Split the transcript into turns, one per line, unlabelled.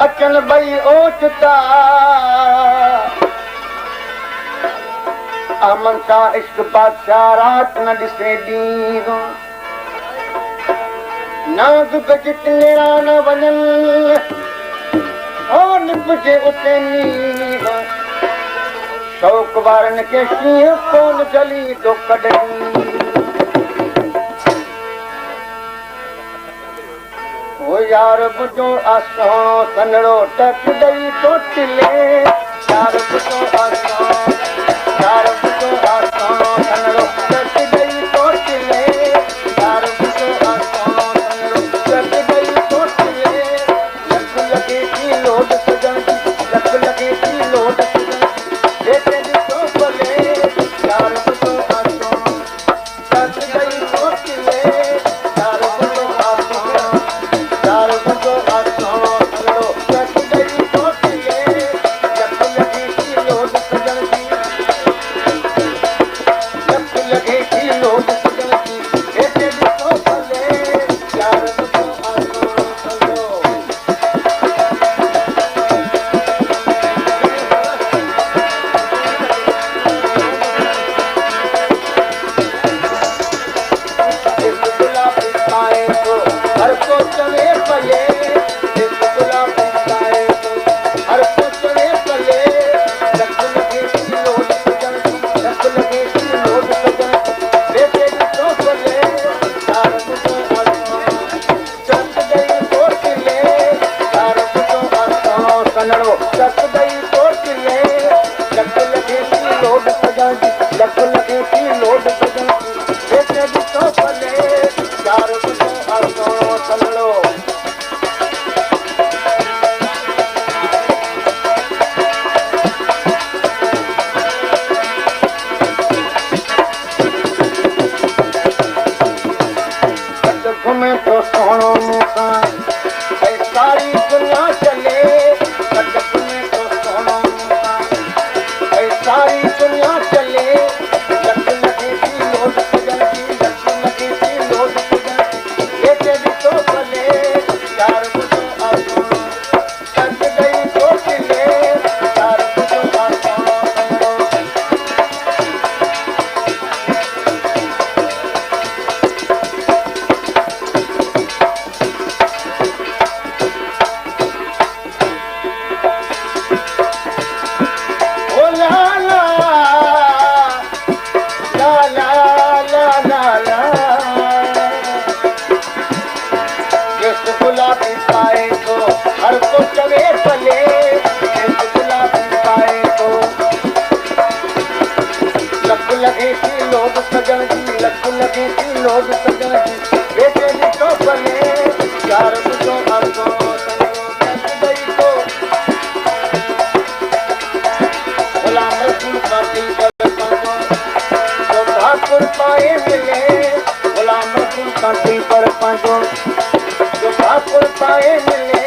अचन भई ओचता अमन सां इश्क बादशाह रात न ॾिसे ॾींहुं नाज़ुक जितनेरा न वञनि ओ निभजे उते नींहुं शौक़ वारनि खे शींहुं कोन जली थो कढी ओ यार बुझो आसो सनड़ो टक ॾेई थो टिले यार बुझो आसो यार बुझो आसो सनड़ो टक ॾेई थो टिले यार बुझो आसो सनड़ो टक ॾेई थो टिले लख लॻे थी लोड सजण जी लख लॻे थी लोड सजण हेठि ॾिसो भले यार बुझो आसो टक ॾेई थो टिले यार बुझो आसो यार बुझो आसो सनड़ो टक ॾेई थो टिले लख लॻे थी लोड सजण जी लख लॻे थी लोड सजण जी हेठि ॾिसो भले यार बुझो आसो सनड़ो इस गुलाबी साए को हर को चले पले इस गुलाबी साए को हर को चले पले लख लॻे थी लोड सजण जी लख लॻे थी लोड सजण जी हेठि ॾिसो भले यार बुझो आसो टक ॾेई थो टिले यार बुझो आसो सनड़ो टक ॾेई थो टिले लख लॻे थी लोड सजण जी लख लॻे थी लोड सजण जी हेठि ॾिसो भले यार बुझो आसो सनड़ो कद घुमे तो सोहणो मूंसां ऐं सारी दुनिया चले कद घुमे तो सोहणो मूंसां ऐं सारी दुनिया चले लख लॻे थी लोड सजण जी लख लॻे थी लोड सजण जी हेठि ॾिसो भले यार बुझो आसो टक ॾेई थो टिले यार बुझो आसो सनड़ो ओ ला ला ला ला ला ला इस गुलाबी साए को हर को चले पले इस गुलाबी साए को लख लॻे थी लोड सजण जी लख लॻे थी लोड सजण जी हेठि ॾिसो भले यार बुझो आसो सनड़ो टक ॾेई थो गुलाम रसूल का दिल पर पंहिंजो जो ठाकुर पाए मिले गुलाम रसूल का दिल पर पंहिंजो जो ठाकुर पाए मिले